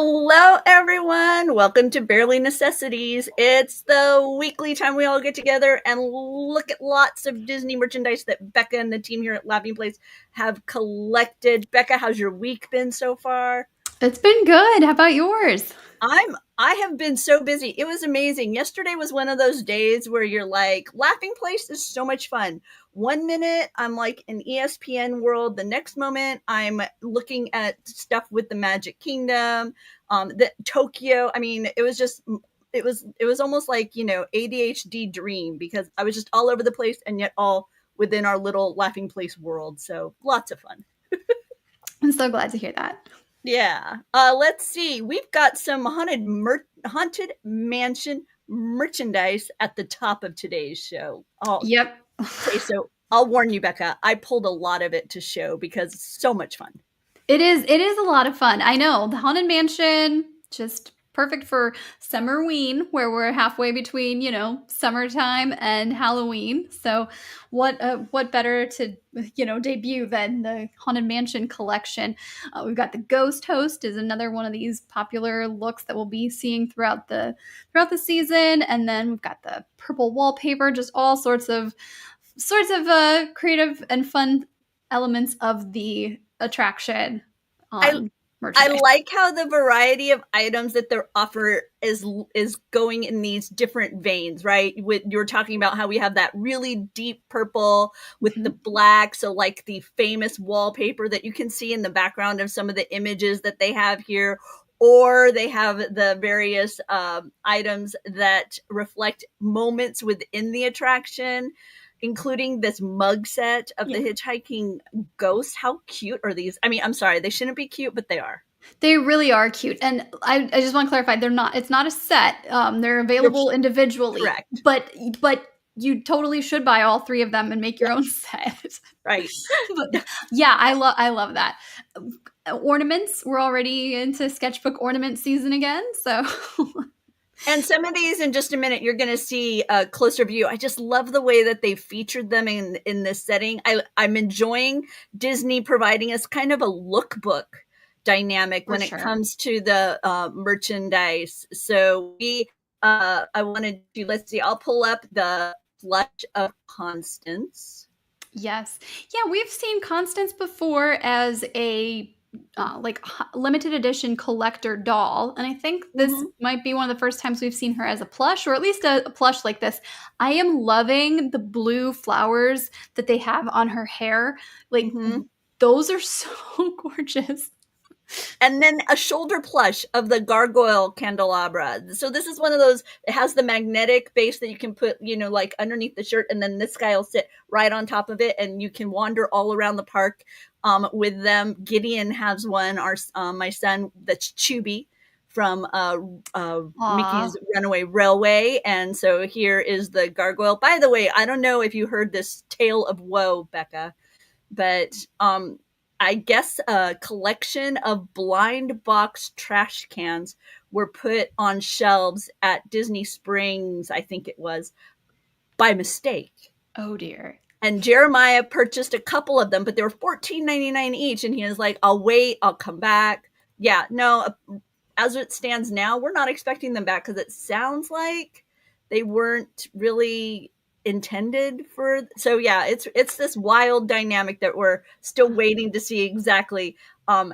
Hello, everyone. Welcome to Barely Necessities. It's the weekly time we all get together and look at lots of Disney merchandise that Becca and the team here at Laughing Place have collected. Becca, how's your week been so far? It's been good. How about yours? I have been so busy. It was amazing. Yesterday was one of those days where you're like, Laughing Place is so much fun. One minute I'm like in ESPN world, the next moment I'm looking at stuff with the Magic Kingdom, the Tokyo. I mean, it was almost like, ADHD dream because I was just all over the place and yet all within our little Laughing Place world. So lots of fun. I'm so glad to hear that. Yeah. Let's see. We've got some haunted mansion merchandise at the top of today's show. Oh, Yep. okay. So I'll warn you, Becca. I pulled a lot of it to show because it's so much fun. It is a lot of fun. I know. The Haunted Mansion, just perfect for Summerween, where we're halfway between, summertime and Halloween. So what better to, debut than the Haunted Mansion collection? We've got the Ghost Host is another one of these popular looks that we'll be seeing throughout the season. And then we've got the purple wallpaper, just all sorts of creative and fun elements of the attraction I on I merchandise. like how the variety of items that they're offer is going in these different veins, right? With you're talking about how we have that really deep purple with the Mhm. black, so like the famous wallpaper that you can see in the background of some of the images that they have here, or they have the various items that reflect moments within the attraction, including this mug set of the Yeah. hitchhiking ghost. How cute are these? I mean, I'm sorry, they shouldn't be cute, but they are. They really are cute. And I just want to clarify, it's not a set. They're You're available individually, correct. but you totally should buy all three of them and make your own Yes, set. right. But yeah, I love that. Ornaments, we're already into sketchbook ornament season again. So And some of these in just a minute, you're going to see a closer view. I just love the way that they featured them in this setting. I'm enjoying Disney providing us kind of a lookbook dynamic for when it sure. comes to the merchandise. So I wanted to, let's see, I'll pull up the Flush of Constance. Yes. Yeah, we've seen Constance before as a limited edition collector doll, and I think this Mm-hmm. might be one of the first times we've seen her as a plush, or at least a plush like this. I am loving the blue flowers that they have on her hair. Like Mm-hmm. those are so gorgeous. And then a shoulder plush of the gargoyle candelabra. So this is one of those, it has the magnetic base that you can put, like underneath the shirt, and then this guy will sit right on top of it, and you can wander all around the park with them. Gideon has one, my son, that's Chubby from Aw. Mickey's Runaway Railway. And so here is the gargoyle. By the way, I don't know if you heard this tale of woe, Becca, but I guess a collection of blind box trash cans were put on shelves at Disney Springs, I think it was, by mistake. Oh dear. And Jeremiah purchased a couple of them, but they were $14.99 each. And he was like, I'll wait, I'll come back. Yeah, no, as it stands now, we're not expecting them back because it sounds like they weren't really intended for. So yeah, it's this wild dynamic that we're still waiting to see exactly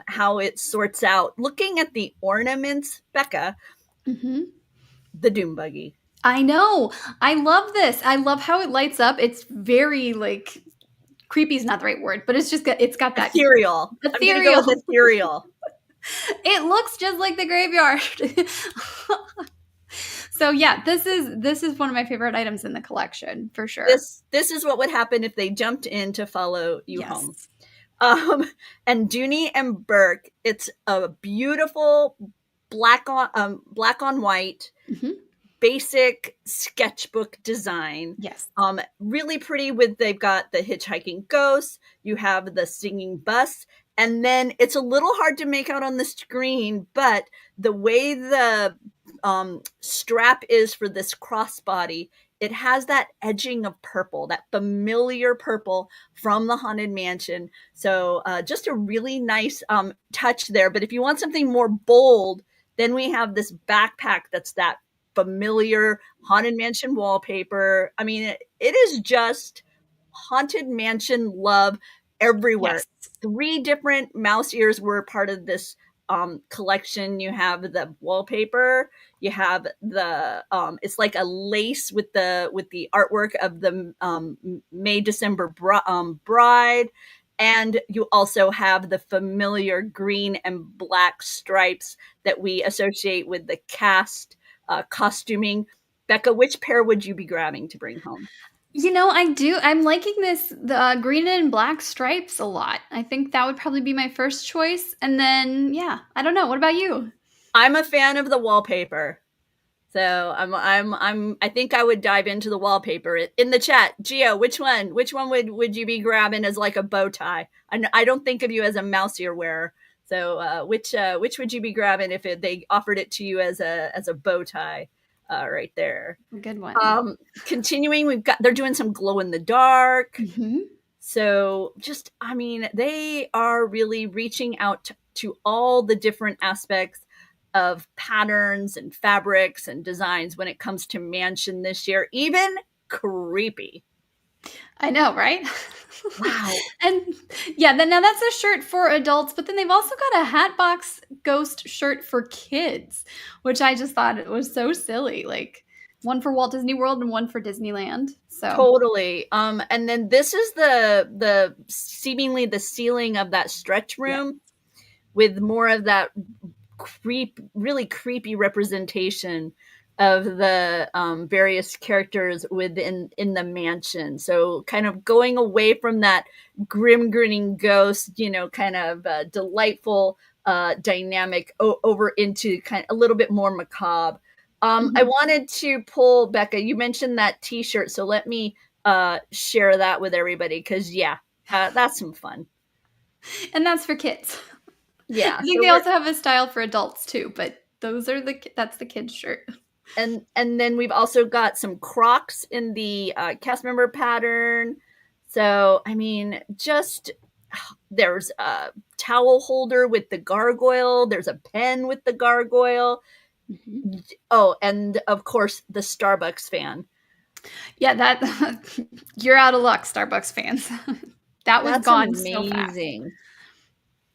how it sorts out. Looking at the ornaments, Becca, Hmm. the Doom Buggy. I know. I love this. I love how it lights up. It's very like creepy is not the right word, but it's got that Ethereal. I'm gonna go with ethereal. ethereal. It looks just like the graveyard. So yeah, this is one of my favorite items in the collection for sure. This is what would happen if they jumped in to follow you home. Yes. Um, and Dooney and Burke, it's a beautiful black on white Hmm. basic sketchbook design. Yes. Really pretty with they've got the hitchhiking ghost, you have the singing bus, and then it's a little hard to make out on the screen, but the way the strap is for this crossbody, it has that edging of purple, that familiar purple from the Haunted Mansion. So just a really nice touch there. But if you want something more bold, Then we have this backpack that's that familiar Haunted Mansion wallpaper. I mean, it is just Haunted Mansion love everywhere. Yes. 3 different mouse ears were part of this collection. You have the wallpaper, you have the it's like a lace with the artwork of the May December bride, and you also have the familiar green and black stripes that we associate with the cast costuming. Becca, which pair would you be grabbing to bring home? You know, I do. I'm liking the green and black stripes a lot. I think that would probably be my first choice. And then, yeah, I don't know. What about you? I'm a fan of the wallpaper. So I think I would dive into the wallpaper in the chat. Gio, which one would you be grabbing as like a bow tie? I don't think of you as a mouse ear wearer. So which would you be grabbing if they offered it to you as a bow tie right there? A good one. Continuing, they're doing some glow in the dark. Hmm. So just, I mean, they are really reaching out to all the different aspects of patterns and fabrics and designs when it comes to mansion this year, even creepy. I know, right? Wow. And yeah, then now that's a shirt for adults, but then they've also got a Hatbox Ghost shirt for kids, which I just thought it was so silly. Like one for Walt Disney World and one for Disneyland. So, Totally. And then this is the seemingly the ceiling of that stretch yeah. room with more of that really creepy representation of the various characters within in the mansion. So kind of going away from that grim grinning ghost, kind of delightful dynamic over into kind of a little bit more macabre. I Mhm. wanted to pull Becca. You mentioned that T-shirt, so let me share that with everybody because yeah, that's some fun. And that's for kids. Yeah, I think so they we're also have a style for adults too, but that's the kids shirt. and then we've also got some Crocs in the cast member pattern. So I mean, just there's a towel holder with the gargoyle. There's a pen with the gargoyle. Mhm. Oh, and of course the Starbucks fan. Yeah, that you're out of luck, Starbucks fans. That was That's gone so fast. amazing.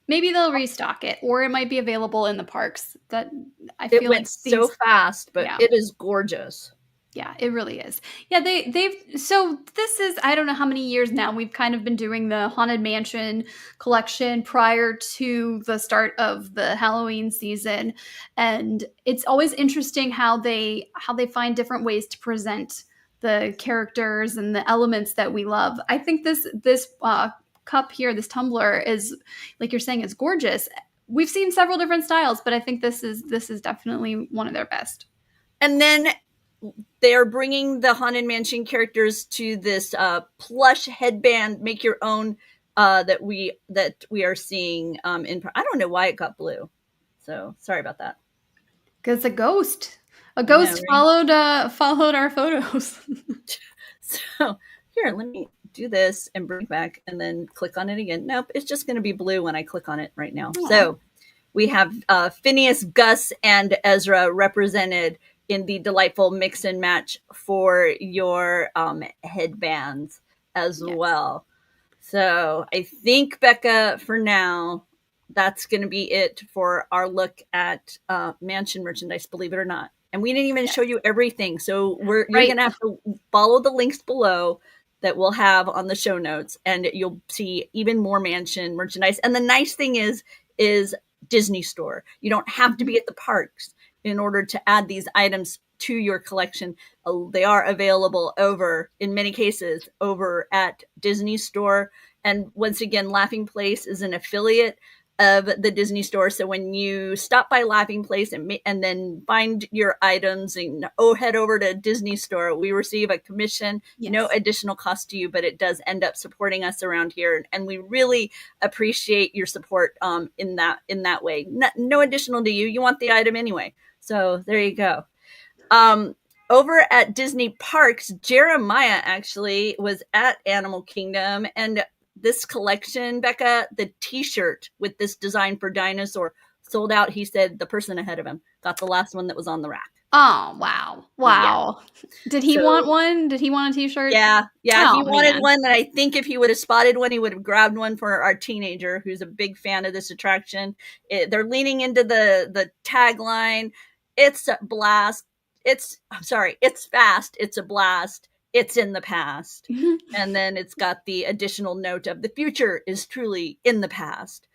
Maybe they'll restock it, or it might be available in the parks. That I It feel went like so these, fast, but yeah, it is gorgeous. yeah, it really is. Yeah, they've so this is I don't know how many years now we've kind of been doing the Haunted Mansion collection prior to the start of the Halloween season, and it's always interesting how they find different ways to present the characters and the elements that we love. I think this cup here, this tumbler is like you're saying, it's gorgeous. We've seen several different styles, but I think this is definitely one of their best. And then they are bringing the Haunted Mansion characters to this plush headband, make your own that we are seeing in. I don't know why it got blue, so sorry about that. Because a I know, ghost right? followed our photos. So here, let me do this and bring it back, and then click on it again. Nope, it's just going to be blue when I click on it right now. Aw, So we have Phineas, Gus, and Ezra represented in the delightful mix and match for your headbands as yes. well. So I think, Becca, for now, that's going to be it for our look at mansion merchandise, believe it or not. And we didn't even show Yes. you everything. So you're Right. going to have to follow the links below that we'll have on the show notes, and you'll see even more mansion merchandise. And the nice thing is Disney Store. You don't have to Mhm. be at the parks in order to add these items to your collection. They are available over, in many cases, over at Disney Store. And once again, Laughing Place is an affiliate of the Disney Store. So when you stop by Laughing Place and then find your items and head over to Disney Store, we receive a commission, no Yes. additional cost to you, but it does end up supporting us around here, and we really appreciate your support in that way. No additional to you. You want the item anyway. So there you go. Um, Over at Disney Parks, Jeremiah actually was at Animal Kingdom, and this collection, Becca, the T-shirt with this design for dinosaur, sold out. He said the person ahead of him got the last one that was on the rack. Oh, wow. Yeah. Wow. Did he want So one? Did he want a t-shirt? yeah, he Oh, wanted man. one, and I think if he would have spotted one, he would have grabbed one for our teenager who's a big fan of this attraction. They're leaning into the tagline. It's a blast. I'm sorry, it's fast. It's a blast. It's in the past. And then it's got the additional note of the future is truly in the past.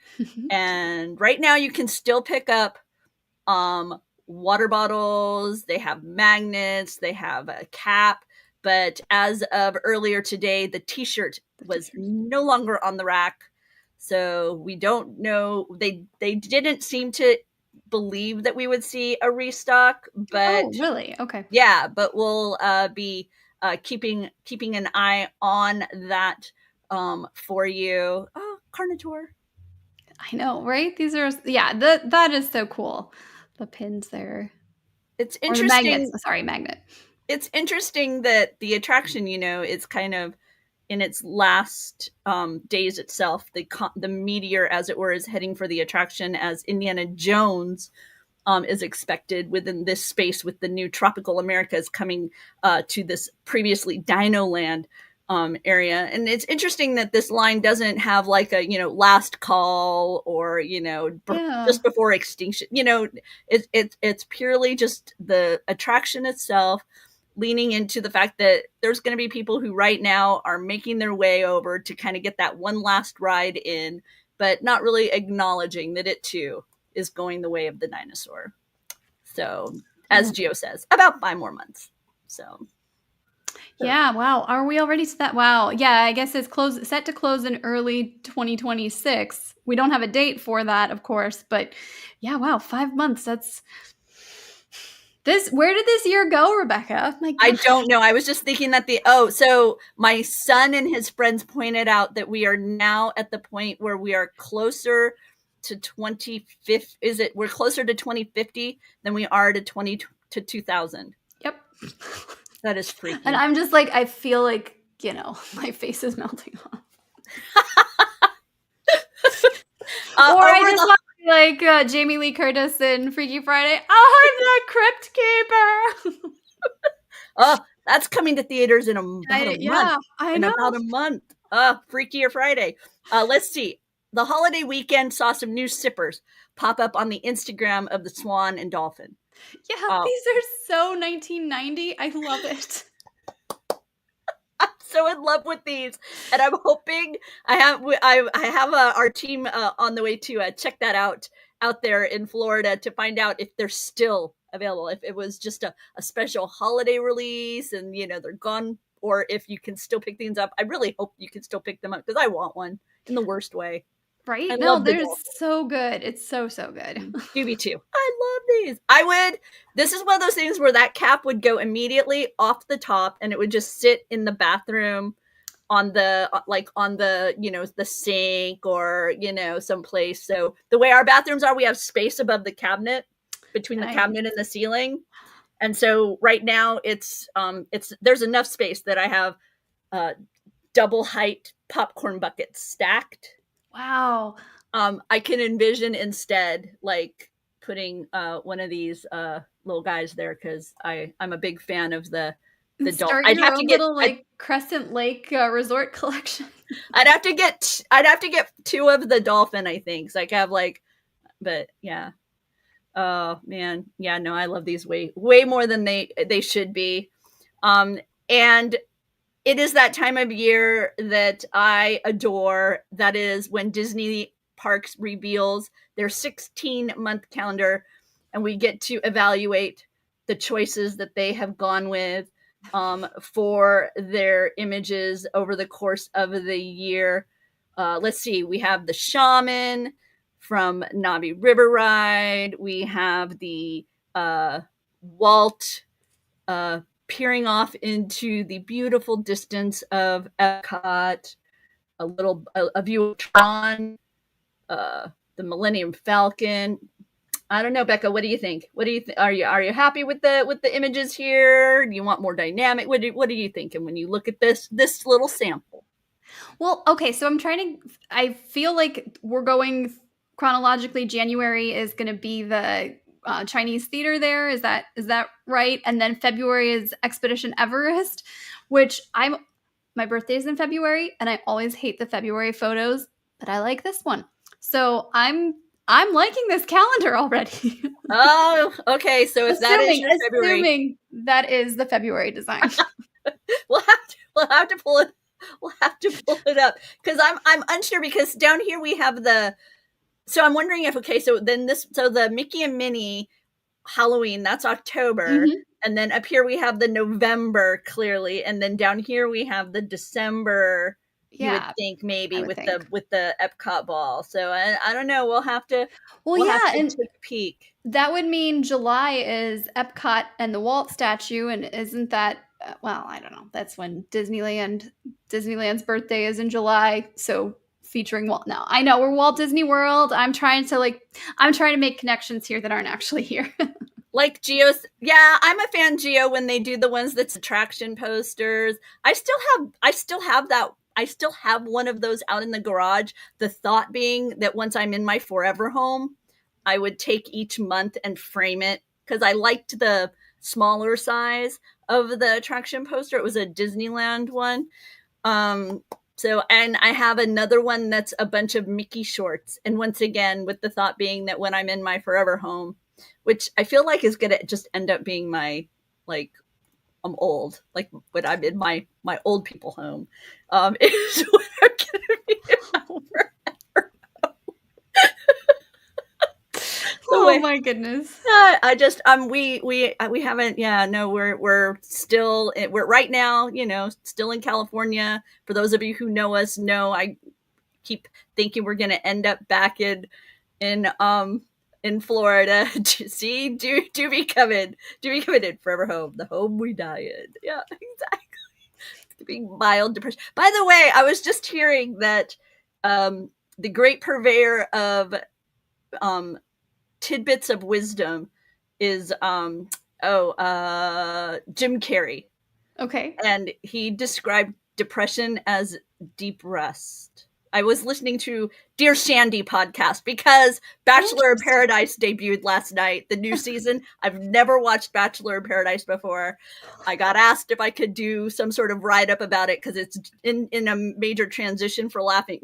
And right now you can still pick up um, water bottles, they have magnets, they have a cap. But as of earlier today, the t-shirt was no longer on the rack. So we don't know. They didn't seem to believe that we would see a restock, but Oh, really? Okay. yeah, but we'll be keeping an eye on that for you. Oh, Carnotaur. I know, right? These are, yeah, that is so cool. The pins there. It's Or the magnets. interesting. Sorry, magnet. It's interesting that the attraction, is kind of in its last days itself. The meteor, as it were, is heading for the attraction as Indiana Jones is expected within this space with the new Tropical Americas coming to this previously Dino Land area. And it's interesting that this line doesn't have like a, last call or, Yeah. just before extinction. It's purely just the attraction itself leaning into the fact that there's going to be people who right now are making their way over to kind of get that one last ride in, but not really acknowledging that it too is going the way of the dinosaur. So, as Gio says, about 5 more months. So, Yeah, wow. Are we already to that? Wow. Yeah, I guess it's set to close in early 2026. We don't have a date for that, of course, but yeah, wow, 5 months. That's this. Where did this year go, Rebecca? My I God. don't know. I was just thinking that so my son and his friends pointed out that we are now at the point where we are closer to 2050. We're closer to 2050 than we are to 2000. Yep. That is And freaky. I'm just like, I feel like, my face is melting off. Or I Over just the want to be like Jamie Lee Curtis in Freaky Friday. I'm the Crypt Keeper. Oh, that's coming to theaters in about a month. Yeah, I In know. about a month. Freakier Friday. Let's see. The holiday weekend saw some new sippers pop up on the Instagram of the Swan and Dolphin. Yeah, Uh, these are so 1990. I love it. I'm so in love with these, and I'm hoping I have our team on the way to check that out there in Florida to find out if they're still available. If it was just a special holiday release, and they're gone, or if you can still pick these up. I really hope you can still pick them up because I want one in the worst way. I Right? No, love the they're dolphin. so good. It's so, so good. Doobie too. I love these. This is one of those things where that cap would go immediately off the top and it would just sit in the bathroom on the the sink or someplace. So the way our bathrooms are, we have space above the cabinet between the Nice. cabinet and the ceiling. And so right now it's there's enough space that I have uh double height popcorn buckets stacked. Wow. I can envision instead like putting one of these little guys there because I'm a big fan of the And doll. start your own little like Crescent Lake resort collection. I'd have to get two of the dolphin. I think so I have like, but yeah. Oh man, yeah. No, I love these way more than they should be. And it is that time of year that I adore. That is when Disney Parks reveals their 16-month calendar, and we get to evaluate the choices that they have gone with for their images over the course of the year. Let's see, we have the Shaman from Navi River Ride. We have the Walt uh, peering off into the beautiful distance of Epcot, a view of Tron, the Millennium Falcon. I don't know, Becca. What do you think? What do you are you happy with the images here? Do you want more dynamic? What are you thinking when you look at this little sample? Well, okay, so I feel like we're going chronologically, January is going to be the Chinese theater there. Is that right? And then February is Expedition Everest, which my birthday is in February, and I always hate the February photos, but I like this one. So I'm liking this calendar already. Oh, okay. So if that is assuming your February, assuming that is the February design. we'll have to pull it. We'll have to pull it up because I'm unsure because down here we have the. So I'm wondering if okay. So then the Mickey and Minnie Halloween, that's October. Mhm. And then up here we have the November clearly, and then down here we have the December. You would Yeah, think I maybe would with think. the Epcot ball. So I don't know. We'll have to Well, we'll have yeah, to and take a peek. that would mean July is Epcot and the Walt statue, and isn't that well, I don't know. That's when Disneyland's birthday is in July, so featuring Walt. No, I know we're Walt Disney World. I'm trying to make connections here that aren't actually here. Like Geo's, yeah, I'm a fan Geo when they do the ones that's attraction posters. I still have one of those out in the garage. The thought being that once I'm in my forever home, I would take each month and frame it because I liked the smaller size of the attraction poster. It was a Disneyland one. Um, and I have another one that's a bunch of Mickey shorts. And once again, with the thought being that when I'm in my forever home, which I feel like is going to just end up being my, like, I'm old, like when I'm in my old people home, is what I'm going to be in my forever. The Oh way my goodness. I just we haven't, yeah, no, we're still, we're right now, still in California. For those of you who know us, know I keep thinking we're going to end up back in in Florida. See, do be coming in forever home, the home we die in. Yeah, exactly. Being mild depression. By the way, I was just hearing that the great purveyor of um tidbits of wisdom is Jim Carrey, Okay. and he described depression as deep rest. I was listening to Dear Shandy podcast because Bachelor in Interesting. Paradise debuted last night, the new season. I've never watched Bachelor in Paradise before. I got asked if I could do some sort of write up about it because it's in a major transition for laughing,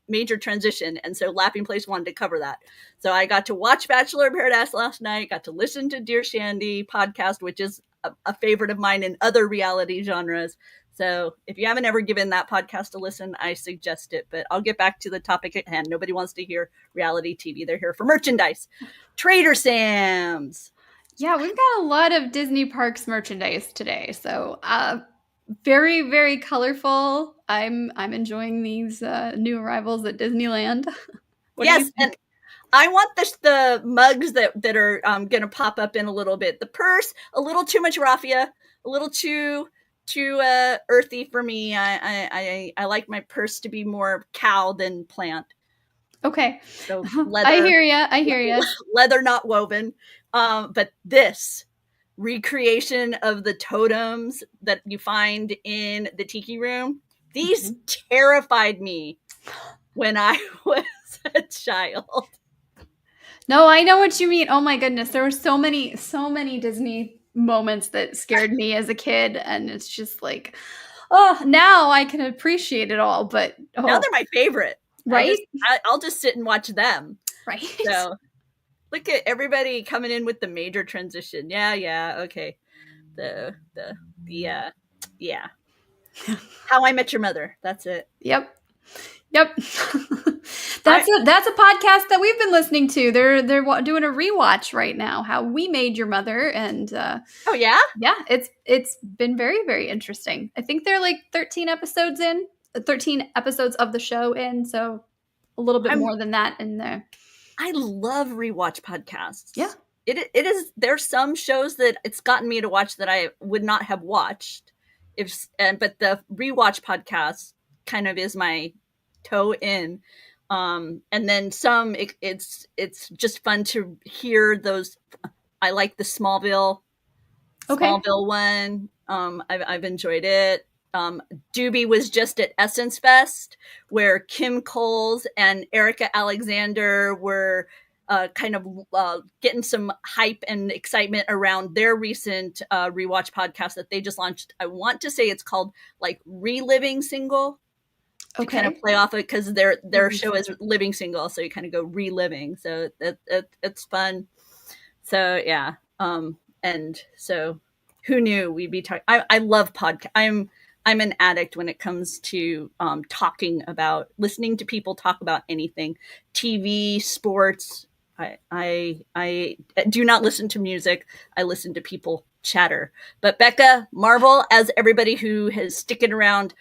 major transition. And so Laughing Place wanted to cover that. So I got to watch Bachelor in Paradise last night, got to listen to Dear Shandy podcast, which is a favorite of mine in other reality genres. So if you haven't ever given that podcast a listen, I suggest it. But I'll get back to the topic at hand. Nobody wants to hear reality TV. They're here for merchandise. Trader Sam's. Yeah, we've got a lot of Disney Parks merchandise today. So, very, very colorful. I'm enjoying these new arrivals at Disneyland. What do you Yes, and think? I want the mugs that are going to pop up in a little bit. The purse, a little too much raffia, a little too earthy for me. I like my purse to be more cow than plant. Okay, So I leather, hear ya. I hear ya. leather not woven. But this recreation of the totems that you find in the tiki room, these Mhm. terrified me when I was a child. No, I know what you mean. Oh my goodness, there were so many Disney moments that scared me as a kid, and it's just like, oh, now I can appreciate it all. But Now oh, they're my favorite. right, I'll just sit and watch them. right. So look at everybody coming in with the major transition. Yeah, okay. The yeah. How I Met Your Mother. That's it. Yep. Yep. I That's a podcast that we've been listening to. They're doing a rewatch right now. How We Made Your Mother, and Oh yeah. yeah, it's been very very interesting. I think they're like 13 episodes in, 13 episodes of the show in, so a little bit I'm more than that in there. I love rewatch Yeah. podcasts. It is, there's some shows that it's gotten me to watch that I would not have watched if, and but the rewatch podcast kind of is my toe in. And then some it's just fun to hear those. I like the Okay. Smallville one. I've enjoyed it. Doobie was just at Essence Fest, where Kim Coles and Erica Alexander were kind of getting some hype and excitement around their recent rewatch podcast that they just launched. I want to say it's called like Reliving Single, to kind of Okay. play off it, because their Living show is Single. Living Single, so you kind of go reliving. So it's fun. So yeah, and so who knew we'd be talking? I love podcast. I'm an addict when it comes to talking about, listening to people talk about anything, TV, sports. I do not listen to music. I listen to people chatter. But Becca, Marvel, as everybody who has sticking around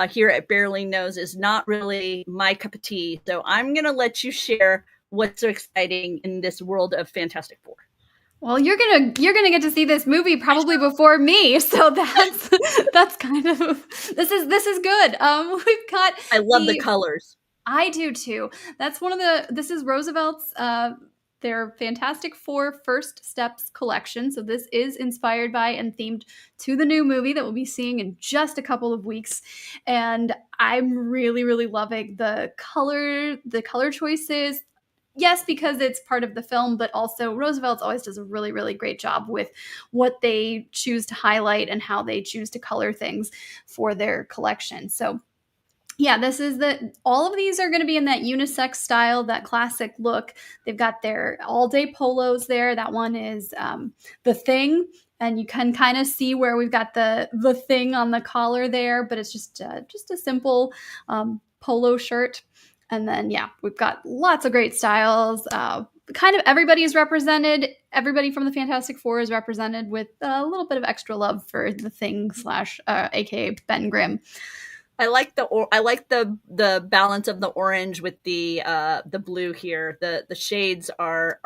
here at Barely knows, is not really my cup of tea. So I'm gonna let you share what's so exciting in this world of Fantastic Four. Well, you're gonna get to see this movie probably before me, so that's kind of this is good. We've got I love the the colors. I do too. That's one of the this is Roosevelt's their Fantastic Four First Steps collection. So this is inspired by and themed to the new movie that we'll be seeing in just a couple of weeks. And I'm really, really loving the color choices. Yes, because it's part of the film, but also Roosevelt's always does a really, really great job with what they choose to highlight and how they choose to color things for their collection. So yeah, this is all of these are going to be in that unisex style, that classic look. They've got their all day polos there. That one is the Thing, and you can kind of see where we've got the Thing on the collar there, but it's just a simple polo shirt. And then yeah, we've got lots of great styles. Kind of everybody is represented. Everybody from the Fantastic Four is represented with a little bit of extra love for the Thing slash aka Ben Grimm. I like the balance of the orange with the blue here. The shades are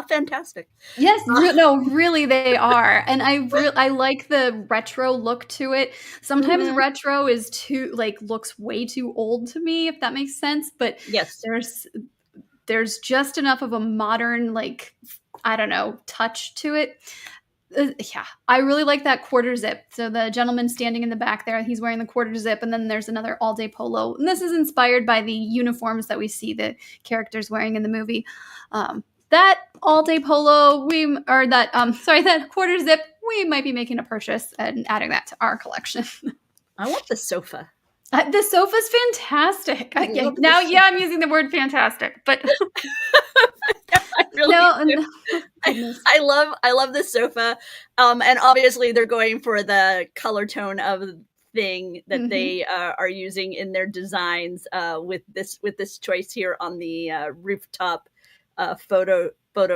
fantastic. Yes, no, really they are. And I like the retro look to it. Sometimes Mm-hmm. retro is too like looks way too old to me, if that makes sense, but Yes, there's there's just enough of a modern like I don't know, touch to it. Yeah, I really like that quarter zip. So the gentleman standing in the back there, he's wearing the quarter zip, and then there's another all day polo. And this is inspired by the uniforms that we see the characters wearing in the movie. That all day polo, that quarter zip, we might be making a purchase and adding that to our collection. I want the sofa. The sofa's fantastic. I love Now, the yeah, I'm using the word fantastic, but I really no, do. no goodness. I love the sofa, and obviously they're going for the color tone of the thing that Mm-hmm. they are using in their designs with this choice here on the rooftop photo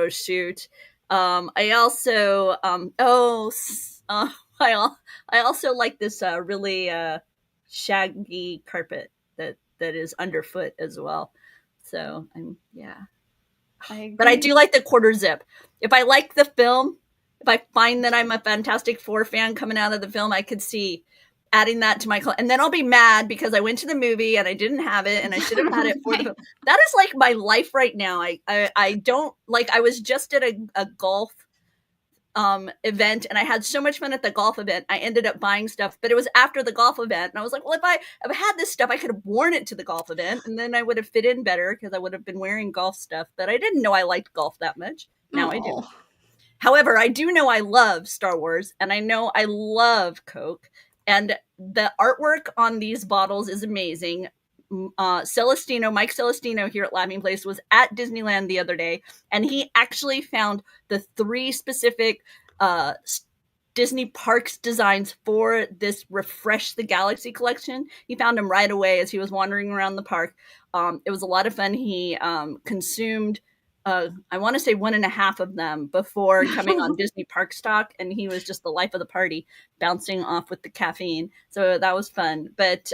shoot. I also I also like this really shaggy carpet that is underfoot as well. So I'm yeah. I But I agree. do like the quarter zip. If I like the film, if I find that I'm a Fantastic Four fan coming out of the film, I could see adding that to my and then I'll be mad because I went to the movie and I didn't have it and I should have had it for the Right. film. That is like my life right now. I don't like. I was just at a golf event and I had so much fun at the golf event. I ended up buying stuff, but it was after the golf event and I was like, well, if I had this stuff, I could have worn it to the golf event and then I would have fit in better because I would have been wearing golf stuff. But I didn't know I liked golf that much. Now I do. Oh. However, I do know I love Star Wars and I know I love Coke, and the artwork on these bottles is amazing. Mike Celestino here at Laughing Place was at Disneyland the other day, and he actually found the 3 specific uh, Disney Parks designs for this Refresh the Galaxy collection. He found them right away as he was wandering around the park. It was a lot of fun. He consumed, I want to say 1.5 of them before coming on Disney Park stock, and he was just the life of the party, bouncing off with the caffeine. So that was fun. But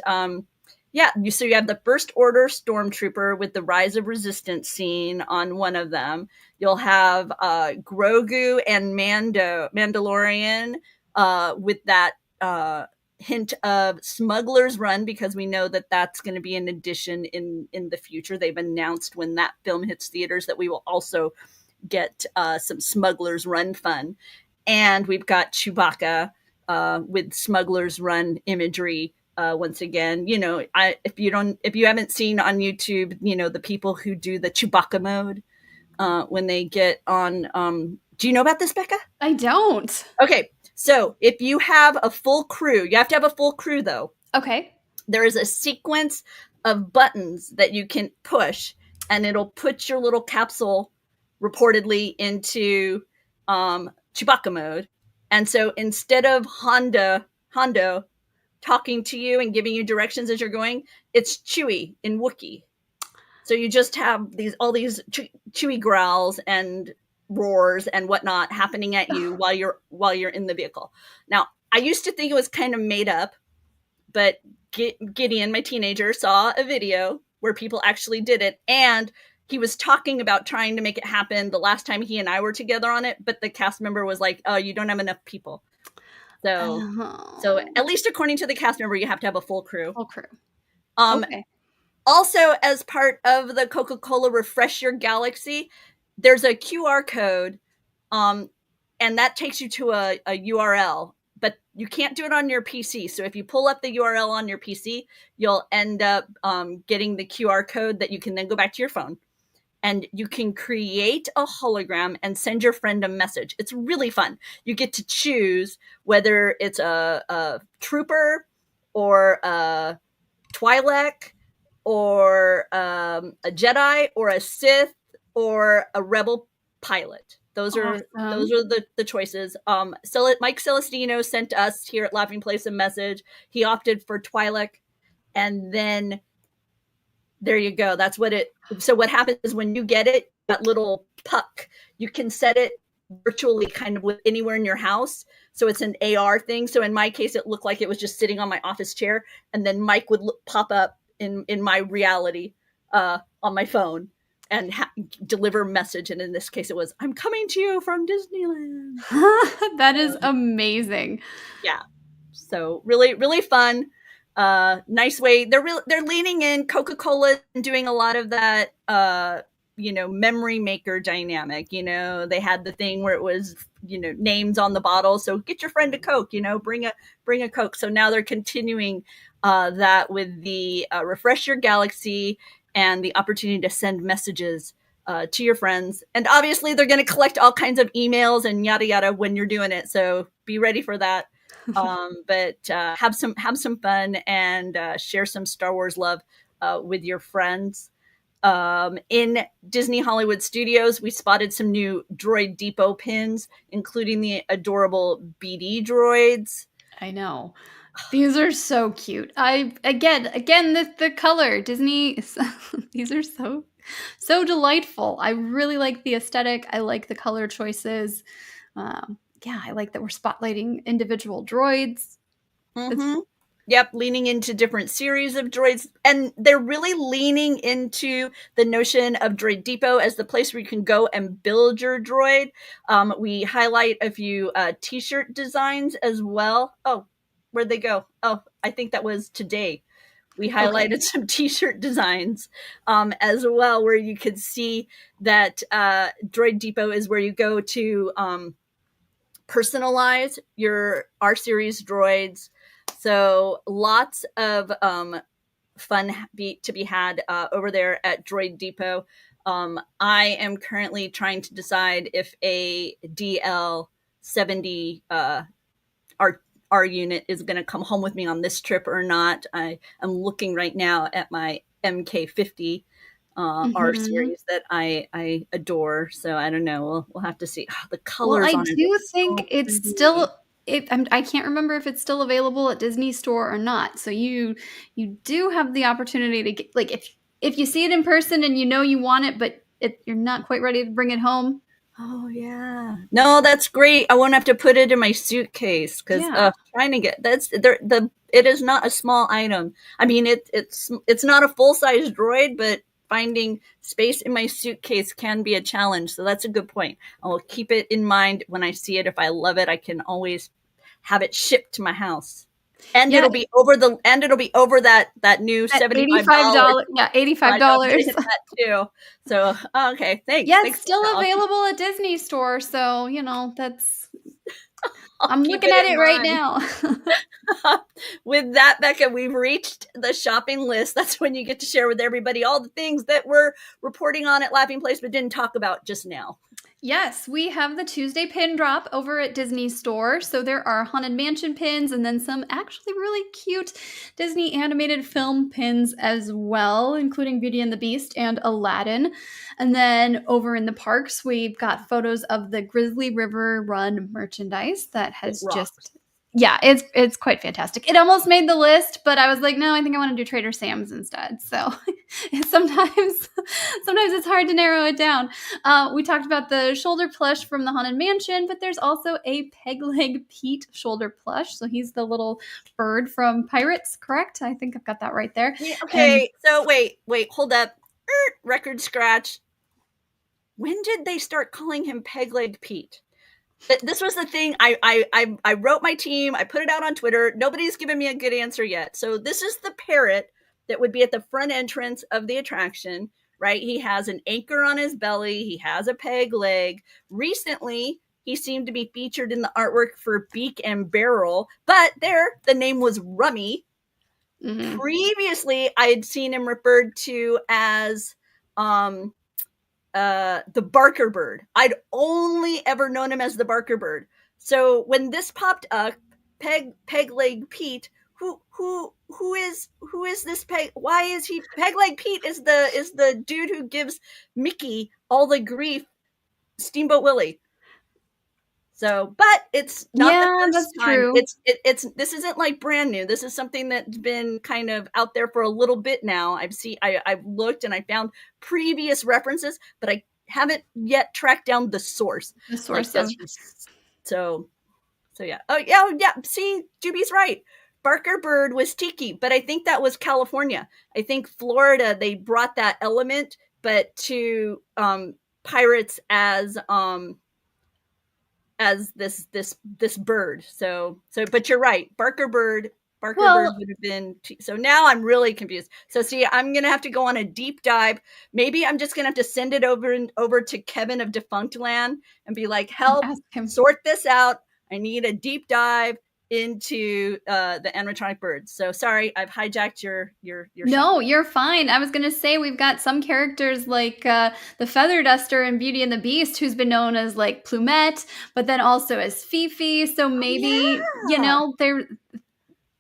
yeah, so you have the First Order Stormtrooper with the Rise of Resistance scene on one of them. You'll have Grogu and Mandalorian with that hint of Smuggler's Run, because we know that that's going to be an addition in the future. They've announced when that film hits theaters that we will also get some Smuggler's Run fun. And we've got Chewbacca with Smuggler's Run imagery. Once again, if you haven't seen on YouTube, the people who do the Chewbacca mode when they get on. Do you know about this, Becca? I don't. Okay, so if you have a full crew, you have to have a full crew though. Okay. There is a sequence of buttons that you can push, and it'll put your little capsule reportedly into Chewbacca mode. And so instead of Hondo talking to you and giving you directions as you're going, it's Chewie in Wookiee. So you just have all these Chewie growls and roars and whatnot happening at you while you're in the vehicle. Now, I used to think it was kind of made up, but Gideon, my teenager, saw a video where people actually did it, and he was talking about trying to make it happen the last time he and I were together on it, but the cast member was like, "Oh, you don't have enough people." So at least according to the cast member, you have to have a full crew. Full crew. Um, Okay. Also, as part of the Coca-Cola Refresh Your Galaxy, there's a QR code, and that takes you to a URL, but you can't do it on your PC. So if you pull up the URL on your PC, you'll end up getting the QR code that you can then go back to your phone. And you can create a hologram and send your friend a message. It's really fun. You get to choose whether it's a trooper or a Twi'lek or a Jedi or a Sith or a rebel pilot. Those are the choices. Mike Celestino sent us here at Laughing Place a message. He opted for Twi'lek, and then there you go. That's what it. So what happens is when you get it, that little puck, you can set it virtually kind of with anywhere in your house. So it's an AR thing. So in my case, it looked like it was just sitting on my office chair, and then Mike would pop up in my reality on my phone and deliver a message. And in this case, it was, "I'm coming to you from Disneyland." That is amazing. Yeah. So really, really fun. Nice way. They're leaning in. Coca-Cola and doing a lot of that, memory maker dynamic. They had the thing where it was, names on the bottle. So get your friend a Coke, bring a Coke. So now they're continuing that with the Refresh Your Galaxy and the opportunity to send messages to your friends. And obviously they're going to collect all kinds of emails and yada, yada when you're doing it. So be ready for that. But have some fun and share some Star Wars love with your friends. In Disney Hollywood Studios, we spotted some new Droid Depot pins, including the adorable BD droids. I know. These are so cute. Again the color Disney. These are so delightful. I really like the aesthetic. I like the color choices. I like that we're spotlighting individual droids. Mm-hmm. Yep, leaning into different series of droids. And they're really leaning into the notion of Droid Depot as the place where you can go and build your droid. We highlight a few t-shirt designs as well. Oh, where'd they go? Oh, I think that was today. We highlighted some t-shirt designs as well, where you could see that Droid Depot is where you go to personalize your R-Series droids. So lots of fun to be had over there at Droid Depot. I am currently trying to decide if a DL70 R unit is going to come home with me on this trip or not. I am looking right now at my MK50 R series that I adore. So I don't know. We'll have to see. Oh, the colors Well, I on it. do think So it's pretty. still. I can't remember if it's still available at Disney Store or not. So you do have the opportunity to get, like, if you see it in person and you want it, but you're not quite ready to bring it home. Oh yeah. No, that's great. I won't have to put it in my suitcase because trying to get it is not a small item. I mean, it's not a full size droid, but finding space in my suitcase can be a challenge. So that's a good point. I'll keep it in mind when I see it. If I love it, I can always have it shipped to my house. And it'll be over that new $75. Yeah, $85. That too. So okay, thanks. Yes, thanks still available at Disney Store. So that's I'll I'm keep looking it at in it right mind. now. With that, Becca, we've reached the shopping list. That's when you get to share with everybody all the things that we're reporting on at Laughing Place but didn't talk about just now. Yes, we have the Tuesday pin drop over at Disney Store. So there are Haunted Mansion pins and then some actually really cute Disney animated film pins as well, including Beauty and the Beast and Aladdin. And then over in the parks, we've got photos of the Grizzly River Run merchandise that It has rocks. just yeah, it's quite fantastic. It almost made the list, but I was like, no, I think I want to do Trader Sam's instead. So sometimes sometimes it's hard to narrow it down. We talked about the shoulder plush from the Haunted Mansion, but there's also a Peg Leg Pete shoulder plush. So he's the little bird from Pirates, correct? I think I've got that right there. Yeah, And okay, so wait, hold up. Record scratch. When did they start calling him Peg Leg Pete? This was the thing. I wrote my team. I put it out on Twitter. Nobody's given me a good answer yet. So this is the parrot that would be at the front entrance of the attraction, right? He has an anchor on his belly. He has a peg leg. Recently, he seemed to be featured in the artwork for Beak and Barrel, but there the name was Rummy. mhm. Previously, I had seen him referred to as um, the Barker Bird. I'd only ever known him as the Barker Bird. So when this popped up, Peg Leg Pete, who is this Peg? Why is he Peg Leg Pete? Is the dude who gives Mickey all the grief, Steamboat Willie. So, but it's not the Yeah, first that's time. true. It's this isn't like brand new. This is something that's been kind of out there for a little bit now. I've looked and I found previous references, but I haven't yet tracked down the source. The Like, source does of he? So yeah. Oh yeah, See, Juby's right. Barker Bird was tiki, but I think that was California. I think Florida they brought that element, but to pirates as this bird. But you're right. Barker Bird well, would have been so now I'm really confused. So see, I'm gonna have to go on a deep dive. Maybe I'm just gonna have to send it over to Kevin of Defunct Land and be like, help ask him. sort this out. I need a deep dive into the animatronic birds. So sorry, I've hijacked your No, shopping. you're fine. I was gonna say we've got some characters like the Feather Duster in Beauty and the Beast, who's been known as like Plumette, but then also as Fifi. So Oh maybe yeah. they're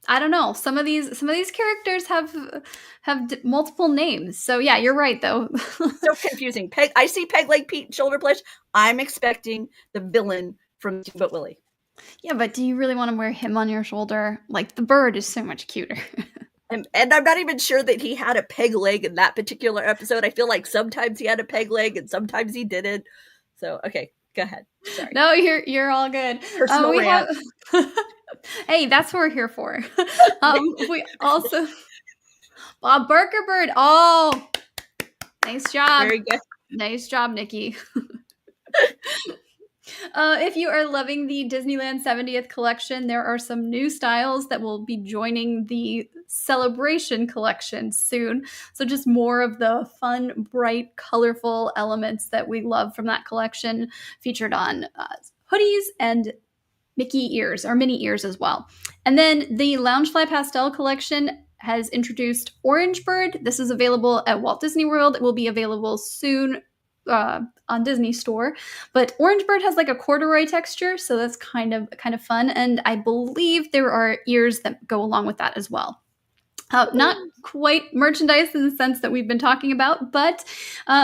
I don't know. Some of these characters have multiple names. So yeah, you're right though. So confusing. I see Peg Leg Pete shoulder plush. I'm expecting the villain from Steamboat Willie. Yeah, but do you really want to wear him on your shoulder? Like the bird is so much cuter. And I'm not even sure that he had a peg leg in that particular episode. I feel like sometimes he had a peg leg and sometimes he didn't. So okay, go ahead. Sorry. No, you're all good. Personal We have rant. Hey, that's what we're here for. We also Bob Barker Bird. Oh, nice job. Very good. Nice job, Nikki. If you are loving the Disneyland 70th collection, there are some new styles that will be joining the Celebration collection soon. So, just more of the fun, bright, colorful elements that we love from that collection featured on hoodies and Mickey ears or mini ears as well. And then the Loungefly Pastel collection has introduced Orange Bird. This is available at Walt Disney World. It will be available soon on Disney Store. But Orange Bird has like a corduroy texture, so that's kind of fun. And I believe there are ears that go along with that as well. Not quite merchandise in the sense that we've been talking about, but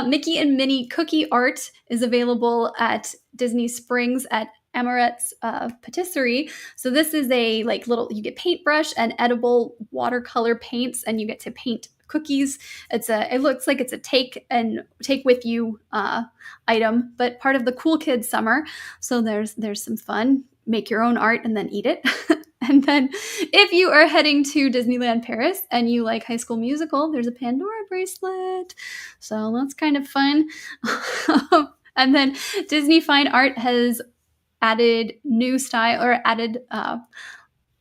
Mickey and Minnie cookie art is available at Disney Springs at Amorette's Patisserie. So this is a like little you get paintbrush and edible watercolor paints, and you get to paint cookies. It looks like it's a take with you item, but part of the cool kids summer. So there's some fun. Make your own art and then eat it. And then if you are heading to Disneyland Paris and you like High School Musical, there's a Pandora bracelet. So that's kind of fun. And then Disney Fine Art has added new style or added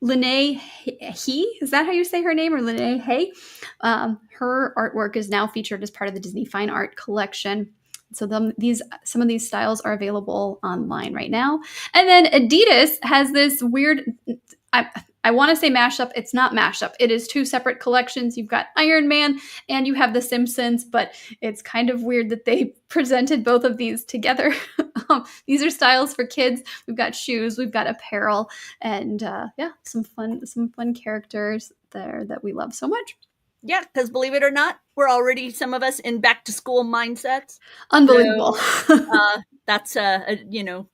Lene He. Is that how you say her name? Or Lene Hey? Her artwork is now featured as part of the Disney Fine Art collection. So some of these styles are available online right now. And then Adidas has this weird, I, I want to say mashup. It's not mashup. It is two separate collections. You've got Iron Man and you have The Simpsons, but it's kind of weird that they presented both of these together. These are styles for kids. We've got shoes, we've got apparel, and yeah, some fun characters there that we love so much. Yeah, because believe it or not, we're already some of us in back to school mindsets. Unbelievable. So that's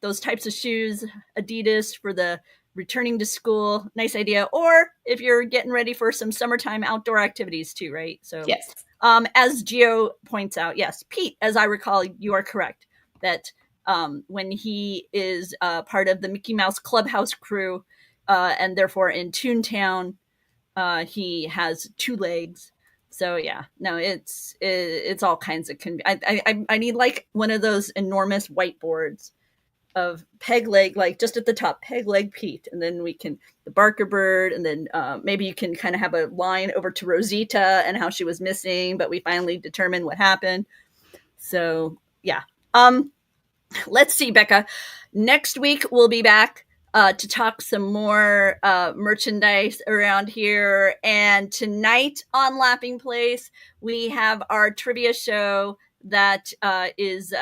those types of shoes, Adidas for the returning to school, nice idea. Or if you're getting ready for some summertime outdoor activities too, right? So Yes. as Gio points out, yes, Pete, as I recall, you are correct that when he is part of the Mickey Mouse Clubhouse crew, and therefore in Toontown, he has two legs. So yeah, no, it's all kinds of. I need like one of those enormous whiteboards of peg leg, like just at the top, peg leg Pete, and then we can the Barker bird, and then maybe you can kind of have a line over to Rosita and how she was missing, but we finally determined what happened. So yeah, let's see, Becca. Next week we'll be back to talk some more merchandise around here. And tonight on Laughing Place, we have our trivia show that is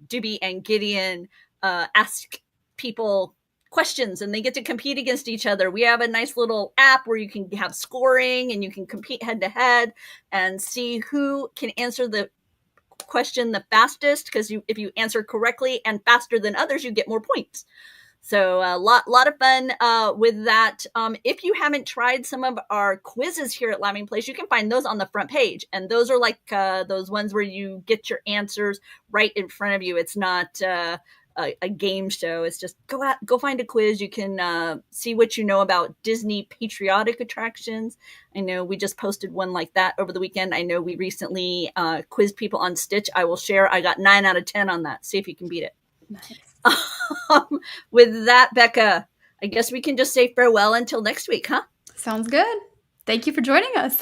Doobie and Gideon ask people questions and they get to compete against each other. We have a nice little app where you can have scoring and you can compete head to head and see who can answer the question the fastest, because if you answer correctly and faster than others, you get more points. So a lot of fun with that. If you haven't tried some of our quizzes here at Laughing Place, you can find those on the front page. And those are like those ones where you get your answers right in front of you. It's not a game show. It's just go find a quiz. You can see what you know about Disney patriotic attractions. I know we just posted one like that over the weekend. I know we recently quizzed people on Stitch. I will share. I got 9 out of 10 on that. See if you can beat it. Nice. With that, Becca, I guess we can just say farewell until next week, huh? Sounds good. Thank you for joining us.